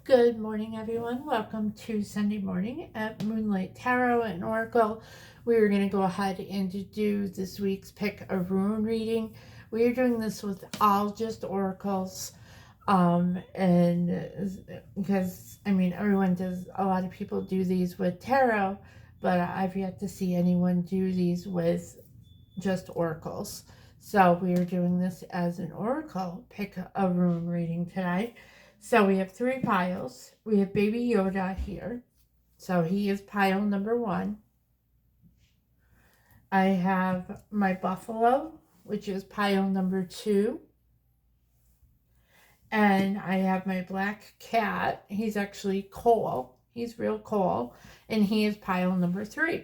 Good morning, everyone. Welcome to Sunday morning at Moonlight Tarot and Oracle. We're going to go ahead and do this week's pick a rune reading. We are doing this with all just oracles, and because everyone does. A lot of people do these with tarot, but I've yet to see anyone do these with just oracles. So we are doing this as an oracle pick a rune reading today. So we have 3 piles. We have Baby Yoda here. So he is pile number 1. I have my buffalo, which is pile number 2. And I have my black cat. He's actually Cole. He's real Cole. And he is pile number 3.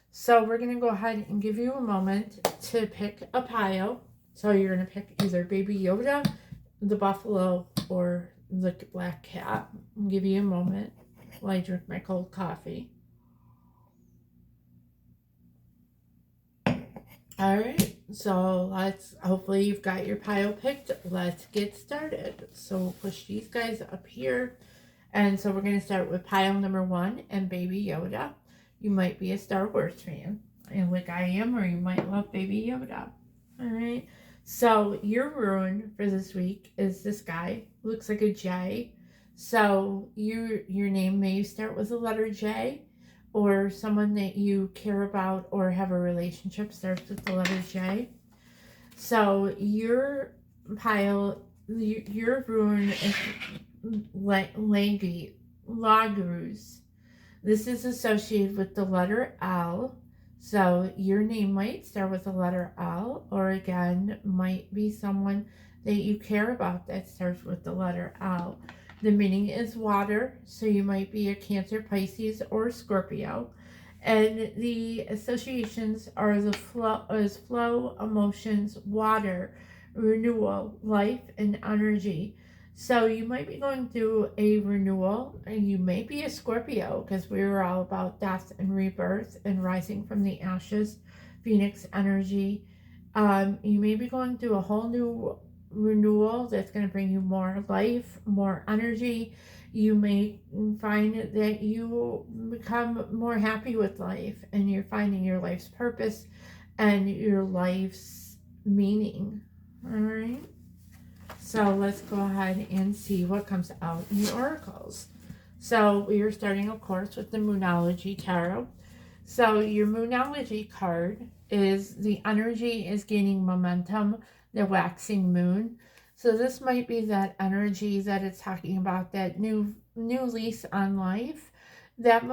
So we're going to go ahead and give you a moment to pick a pile. So you're going to pick either Baby Yoda, the buffalo, or the black cat. I'll give you a moment while I drink my cold coffee. All right, so hopefully you've got your pile picked. Let's get started. So we'll push these guys up here. And so we're going to start with pile number 1 and Baby Yoda. You might be a Star Wars fan, and like I am, or you might love Baby Yoda. All right. So your rune for this week is this guy. Looks like a J. So your name may start with the letter J, or someone that you care about or have a relationship starts with the letter J. So your pile, your rune is Lagrus. This is associated with the letter L. So your name might start with the letter L, or again, might be someone that you care about that starts with the letter L. The meaning is water, so you might be a Cancer, Pisces, or Scorpio. And the associations are the flow, emotions, water, renewal, life, and energy. So you might be going through a renewal, and you may be a Scorpio, because we were all about death and rebirth and rising from the ashes, Phoenix energy. You may be going through a whole new renewal that's going to bring you more life, more energy. You may find that you become more happy with life, and you're finding your life's purpose and your life's meaning. All right. So let's go ahead and see what comes out in the oracles. So we are starting, of course, with the Moonology Tarot. So your Moonology card is the energy is gaining momentum, the waxing moon. So this might be that energy that it's talking about, that new lease on life. That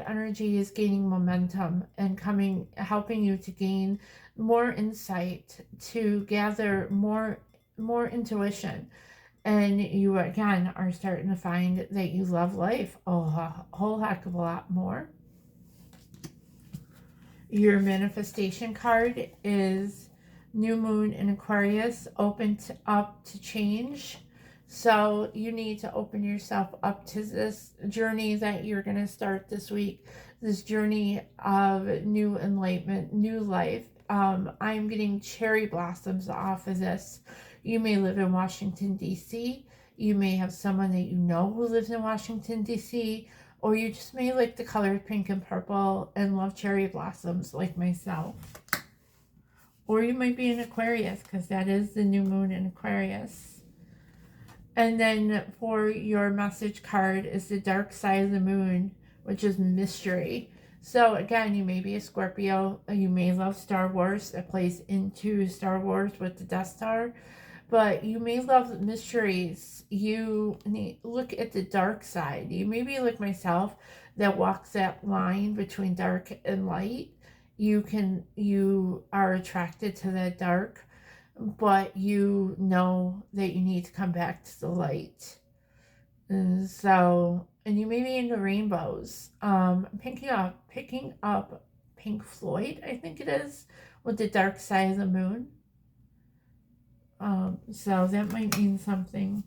energy is gaining momentum and helping you to gain more insight, to gather more intuition, and you again are starting to find that you love life a whole heck of a lot more. Your manifestation card is new moon in Aquarius, up to change. So you need to open yourself up to this journey that you're going to start this week, this journey of new enlightenment, new life. I'm getting cherry blossoms off of this. You may live in Washington, D.C. You may have someone that you know who lives in Washington, D.C., or you just may like the colors pink and purple and love cherry blossoms like myself. Or you might be in Aquarius, because that is the new moon in Aquarius. And then for your message card is the dark side of the moon, which is mystery. So again, you may be a Scorpio. You may love Star Wars. That plays into Star Wars with the Death Star. But you may love mysteries. You look at the dark side. You may be like myself, that walks that line between dark and light. You are attracted to that dark, but you know that you need to come back to the light. And you may be into rainbows. Picking up Pink Floyd, I think it is, with the dark side of the moon. So that might mean something.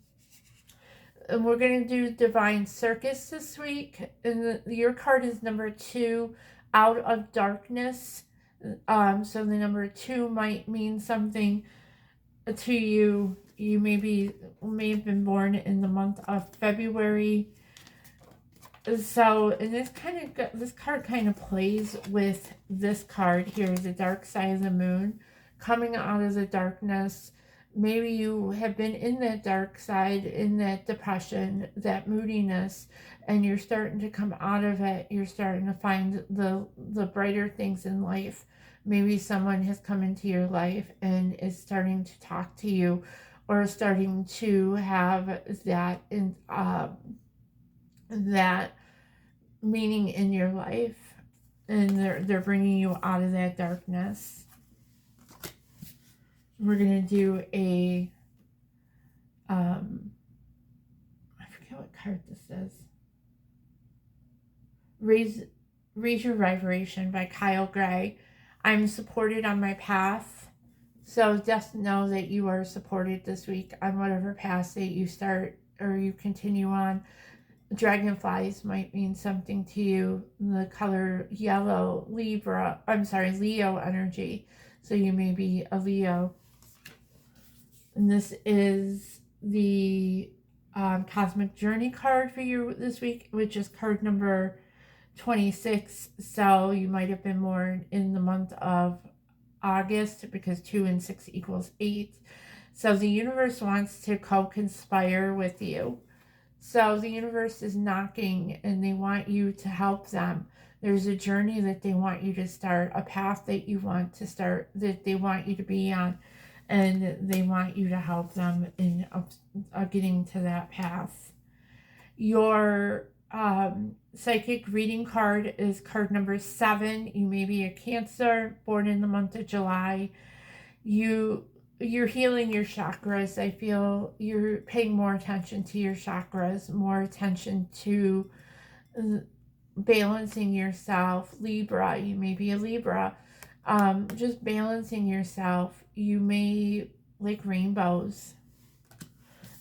And we're going to do Divine Circus this week. And your card is number 2, Out of Darkness. So the number 2 might mean something to you. you may have been born in the month of February. So, and this card kind of plays with this card here, the dark side of the moon, coming out of the darkness. Maybe you have been in that dark side, in that depression, that moodiness, and you're starting to come out of it. You're starting to find the brighter things in life. Maybe someone has come into your life and is starting to talk to you, or starting to have that meaning in your life, and they're bringing you out of that darkness. We're gonna do a I forget what card this is. Raise Your Vibration by Kyle Gray. I'm supported on my path, so just know that you are supported this week on whatever path that you start or you continue on. Dragonflies might mean something to you. The color yellow, Leo energy. So you may be a Leo. And this is the Cosmic Journey card for you this week, which is card number 26. So you might have been born in the month of August, because 2 and 6 equals 8. So the universe wants to co-conspire with you. So the universe is knocking and they want you to help them. There's a journey that they want you to start, a path that you want to start, that they want you to be on, and they want you to help them in getting to that path. Your psychic reading card is card number 7. You may be a Cancer, born in the month of July. You're healing your chakras. I feel you're paying more attention to your chakras, more attention to balancing yourself. Libra, you may be a Libra. Just balancing yourself. You may like rainbows.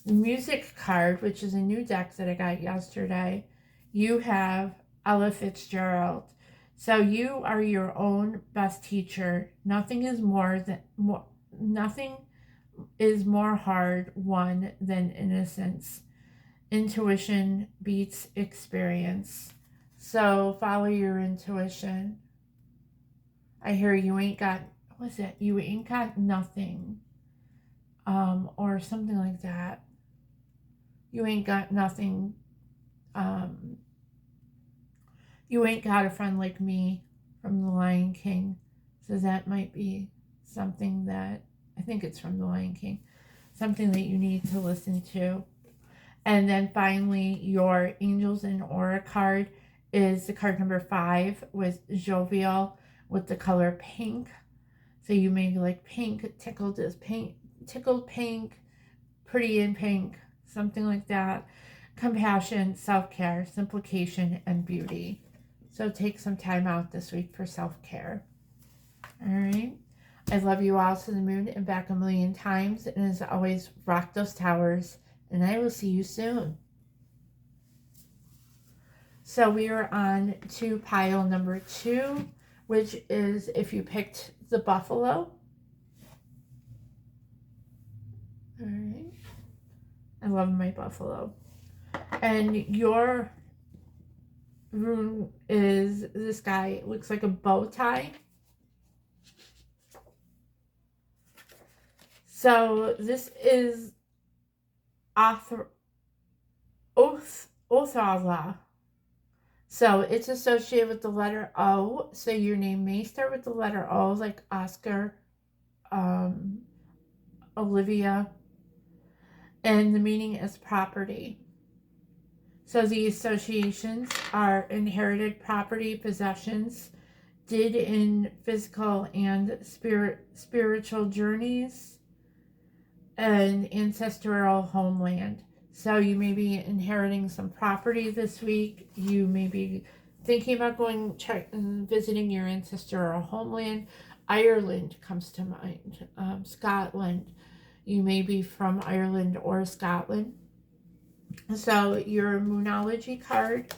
The music card, which is a new deck that I got yesterday, you have Ella Fitzgerald. So you are your own best teacher. Nothing is more hard won than innocence. Intuition beats experience. So follow your intuition. I hear you ain't got, you ain't got nothing. Or something like that. You ain't got nothing. You ain't got a friend like me from The Lion King. So that might be something that, I think it's from The Lion King, something that you need to listen to. And then finally, your Angels and Aura card is the card number 5 with Jovial with the color pink. So you may like pink, tickled pink, pretty in pink, something like that. Compassion, self-care, simplification, and beauty. So take some time out this week for self-care. All right. I love you all to the moon and back a million times. And as always, rock those towers. And I will see you soon. So we are on to pile number 2, which is if you picked the buffalo. All right. I love my buffalo. And your rune is this guy. It looks like a bow tie. So this is Othala. So it's associated with the letter O. So your name may start with the letter O, like Oscar, Olivia. And the meaning is property. So the associations are inherited property, possessions, did in physical and spiritual journeys, and ancestral homeland. So you may be inheriting some property this week. You may be thinking about visiting your ancestral homeland. Ireland comes to mind. Scotland. You may be from Ireland or Scotland. So your Moonology card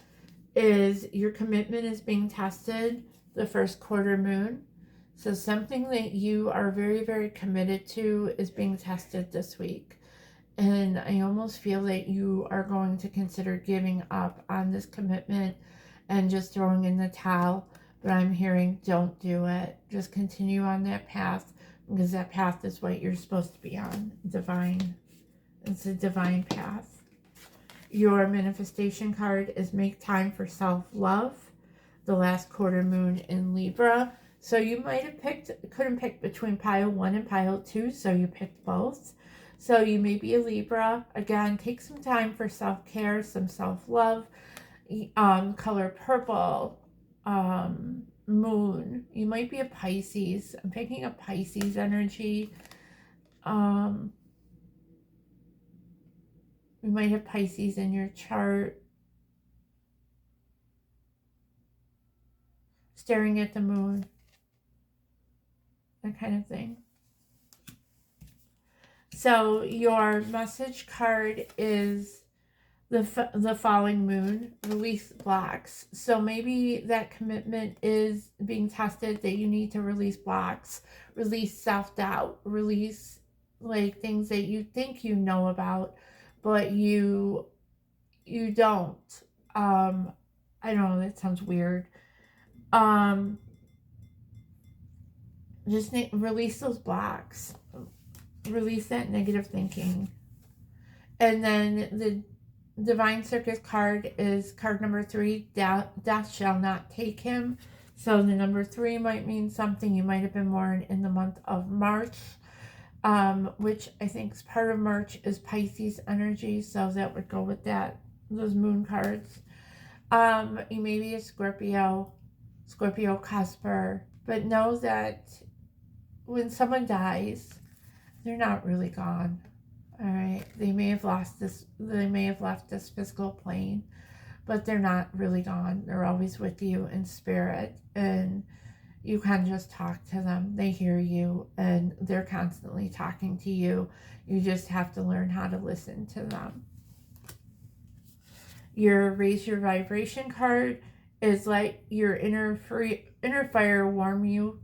is your commitment is being tested, the first quarter moon. So something that you are very, very committed to is being tested this week. And I almost feel that you are going to consider giving up on this commitment and just throwing in the towel. But I'm hearing, don't do it. Just continue on that path, because that path is what you're supposed to be on. Divine. It's a divine path. Your manifestation card is make time for self-love. The last quarter moon in Libra. So you might have couldn't pick between pile 1 and pile 2, so you picked both. So you may be a Libra. Again, take some time for self-care, some self-love. Color purple, moon. You might be a Pisces. I'm picking up Pisces energy. You might have Pisces in your chart. Staring at the moon. That kind of thing. So your message card is the falling moon, release blocks. So maybe that commitment is being tested, that you need to release blocks, release self-doubt, release like things that you think you know about, but you don't. I don't know, that sounds weird. Just release those blocks. Release that negative thinking. And then the Divine Circus card is card number 3. Death shall not take him. So the number 3 might mean something. You might have been born in the month of March, which I think is part of March is Pisces energy. So that would go with that, those moon cards. You may be a Scorpio cusper, but know that when someone dies, they're not really gone. All right, they may have left this physical plane, but they're not really gone. They're always with you in spirit, and you can just talk to them. They hear you, and they're constantly talking to you. You just have to learn how to listen to them. Your raise your vibration card is like your inner fire warm you,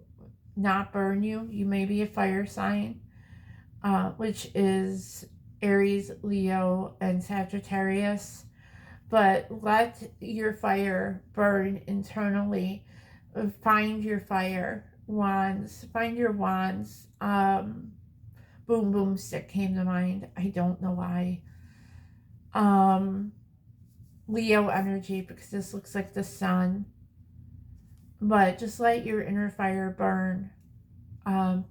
not burn you. You may be a fire sign, which is Aries, Leo, and Sagittarius. But let your fire burn internally. Find your fire wands. Find your wands. Boom boom stick came to mind. I don't know why. Leo energy, because this looks like the sun. But just let your inner fire burn.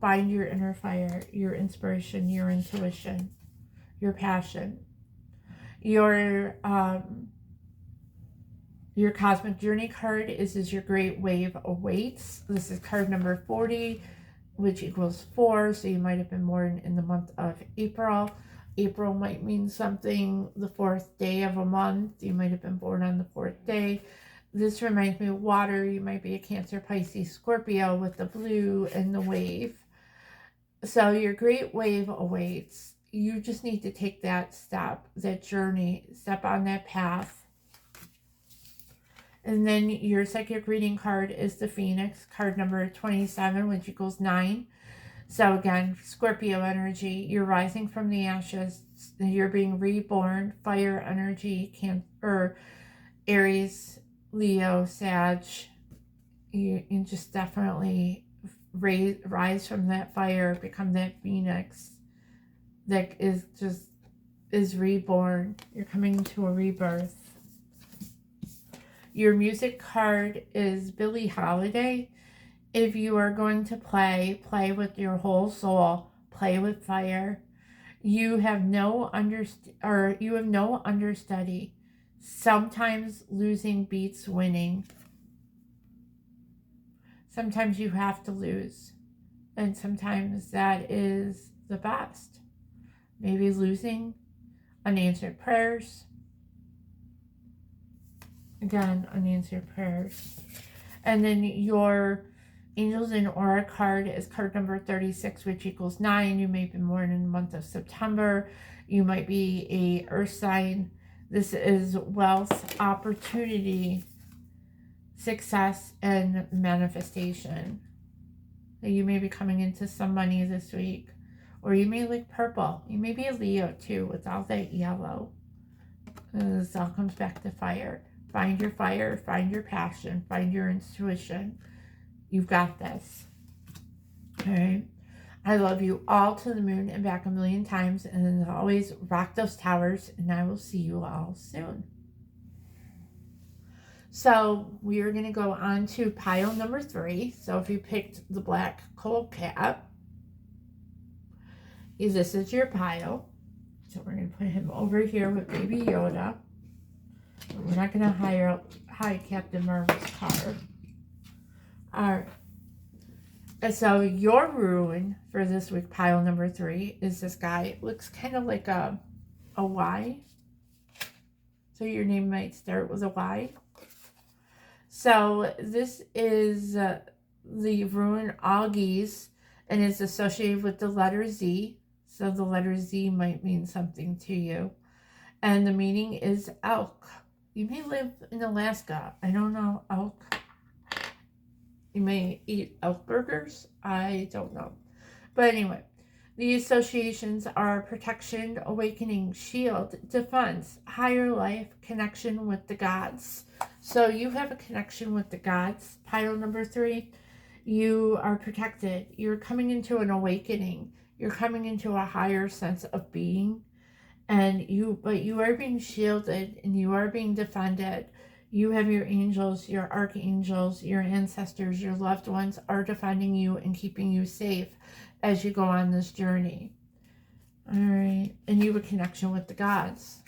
Find your inner fire, your inspiration, your intuition, your passion. Your cosmic journey card is your great wave awaits. This is card number 40, which equals 4. So you might have been born in the month of April. April might mean something, the 4th day of a month. You might have been born on the 4th day. This reminds me of water. You might be a Cancer, Pisces, Scorpio with the blue and the wave. So your great wave awaits. You just need to take that step, that journey, step on that path. And then your psychic reading card is the Phoenix, card number 27, which equals 9. So again, Scorpio energy, you're rising from the ashes, you're being reborn, fire energy, Aries, Leo, Sag. You just definitely rise from that fire, become that Phoenix that is reborn. You're coming to a rebirth. Your music card is Billie Holiday. If you are going to play with your whole soul, play with fire. You have no understudy. Sometimes losing beats winning. Sometimes you have to lose, and sometimes that is the best. Maybe losing unanswered prayers. Again, unanswered prayers. And then your Angels and Aura card is card number 36, which equals 9. You may be born in the month of September. You might be a earth sign. This is wealth, opportunity, success, and manifestation. You may be coming into some money this week, or you may like purple. You may be a Leo too with all that yellow. And this all comes back to fire. Find your fire, find your passion, find your intuition. You've got this. All right. I love you all to the moon and back a million times. And as always, rock those towers. And I will see you all soon. So we are going to go on to pile number 3. So if you picked the black coal cat, this is your pile. So we're going to put him over here with Baby Yoda. We're not going to hide Captain Marvel's car. All right. And so your rune for this week, pile number 3, is this guy. It looks kind of like a Y. So your name might start with a Y. So this is the rune August, and it's associated with the letter Z. So the letter Z might mean something to you. And the meaning is elk. You may live in Alaska. I don't know, elk. You may eat elk burgers. I don't know. But anyway, the associations are protection, awakening, shield, defense, higher life, connection with the gods. So you have a connection with the gods. Pile number 3, you are protected. You're coming into an awakening. You're coming into a higher sense of being. But you are being shielded and you are being defended. You have your angels, your archangels, your ancestors, your loved ones are defending you and keeping you safe as you go on this journey. All right. And you have a connection with the gods.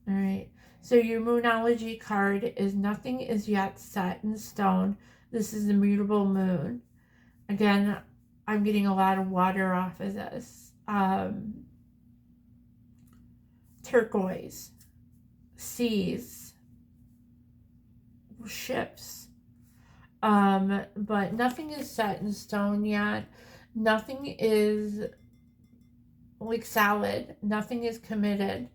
All right. So your Moonology card is nothing is yet set in stone. This is the mutable moon. Again, I'm getting a lot of water off of this. Turquoise, seas, ships. But nothing is set in stone yet. Nothing is like solid. Nothing is committed.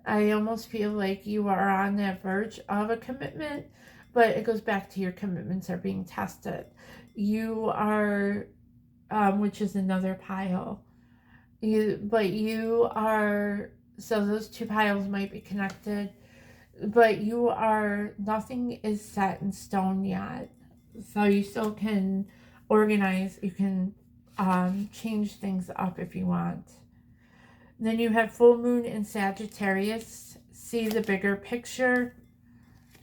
I almost feel like you are on that verge of a commitment, but it goes back to your commitments are being tested. You are, which is another pile. So those 2 piles might be connected, but nothing is set in stone yet. So you still can organize, you can change things up if you want. Then you have full moon in Sagittarius. See the bigger picture.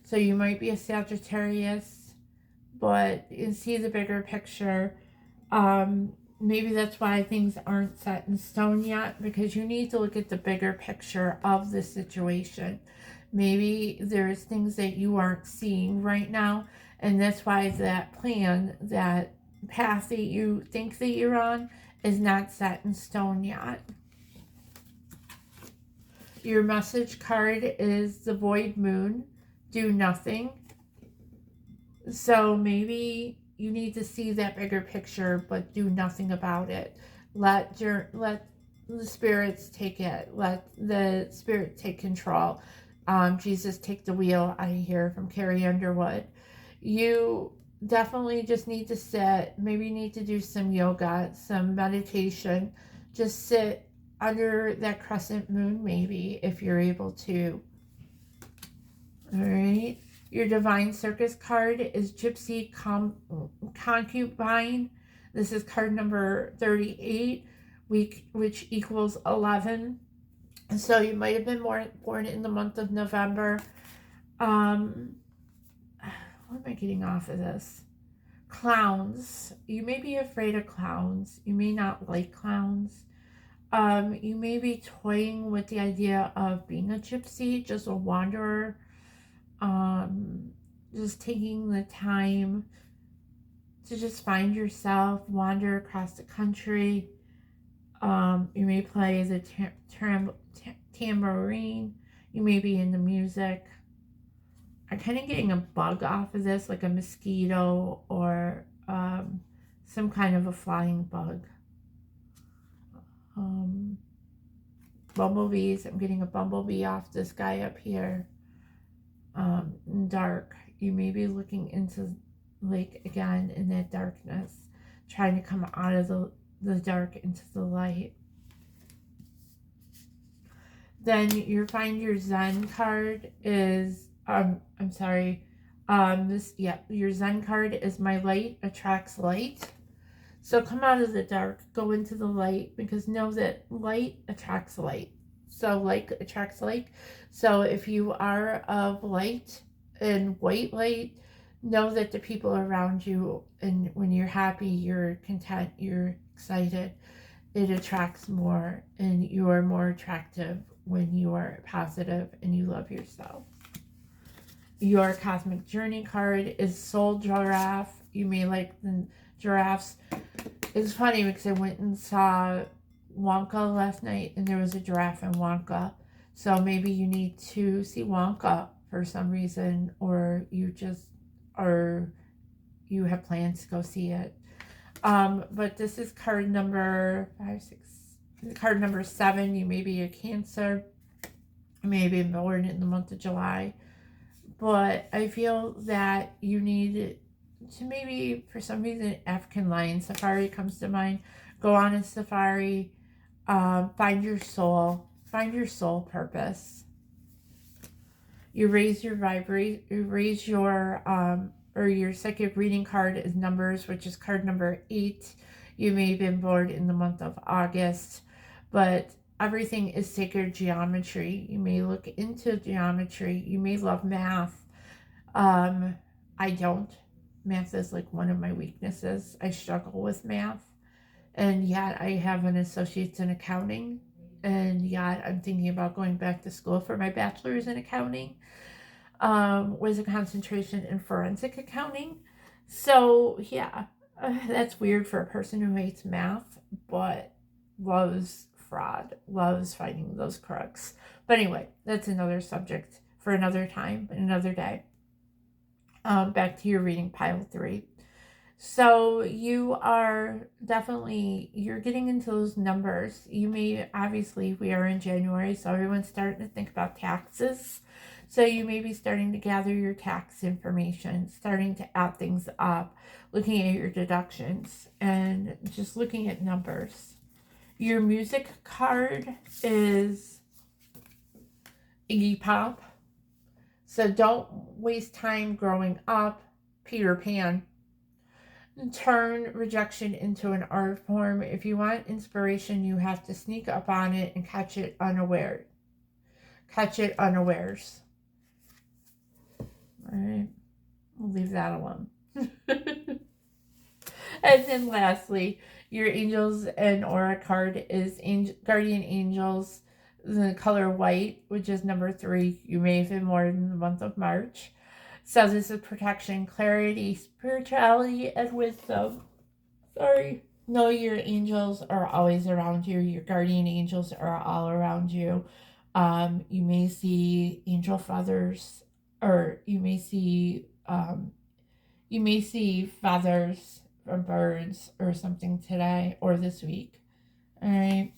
So you might be a Sagittarius, but you see the bigger picture. Maybe that's why things aren't set in stone yet, because you need to look at the bigger picture of the situation. Maybe there's things that you aren't seeing right now, and that's why that plan, that path that you think that you're on is not set in stone yet. Your message card is the void moon, do nothing. So maybe you need to see that bigger picture, but do nothing about it. Let the spirits take it. Let the spirit take control. Jesus, take the wheel. I hear from Carrie Underwood. You definitely just need to sit. Maybe you need to do some yoga, some meditation. Just sit under that crescent moon, maybe, if you're able to. All right. Your Divine Circus card is Gypsy Concubine. This is card number 38, which equals 11. So you might have been born in the month of November. What am I getting off of this? Clowns. You may be afraid of clowns. You may not like clowns. You may be toying with the idea of being a gypsy, just a wanderer. Just taking the time to just find yourself, wander across the country. You may play the tambourine. You may be into music. I'm kind of getting a bug off of this, like a mosquito or some kind of a flying bug. Bumblebees. I'm getting a bumblebee off this guy up here. Dark. You may be looking into lake again in that darkness, trying to come out of the dark into the light. Then you find your Zen card is, I'm sorry, your Zen card is my light attracts light. So come out of the dark, go into the light, because know that light attracts light. So light attracts light. So if you are of light and white light, know that the people around you, and when you're happy, you're content, you're excited, it attracts more, and you are more attractive when you are positive and you love yourself. Your cosmic journey card is Soul Giraffe. You may like the giraffes. It's funny because I went and saw Wonka last night, and there was a giraffe in Wonka. So maybe you need to see Wonka for some reason, or you have plans to go see it. But this is card number 7. You may be a Cancer. You may be born in the month of July. But I feel that you need to, maybe for some reason, African lion safari comes to mind. Go on a safari. Find your soul purpose. You raise your your psychic reading card is numbers, which is card number 8. You may have been born in the month of August, but everything is sacred geometry. You may look into geometry. You may love math. I don't. Math is like one of my weaknesses. I struggle with math, and yet I have an associate's in accounting, and yet I'm thinking about going back to school for my bachelor's in accounting, with a concentration in forensic accounting. So yeah, that's weird for a person who hates math but loves fraud, loves finding those crooks. But anyway, that's another subject for another time, another day. Back to your reading pile 3. So you are definitely, you're getting into those numbers. You may, obviously we are in January, so everyone's starting to think about taxes. So you may be starting to gather your tax information, starting to add things up, looking at your deductions, and just looking at numbers. Your music card is Iggy Pop. So don't waste time growing up, Peter Pan. Turn rejection into an art form. If you want inspiration, you have to sneak up on it and catch it unawares. All right, we'll leave that alone. And then lastly, your angels and aura card is guardian angels, the color white, which is number 3. You may have been born in the month of March. So this is protection, clarity, spirituality, and wisdom. Know your angels are always around you. Your guardian angels are all around you. You may see angel feathers, or you may see feathers from birds or something today or this week. All right.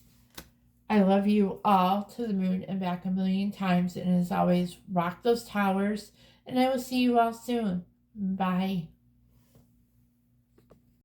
I love you all to the moon and back a million times. And as always, rock those towers. And I will see you all soon. Bye.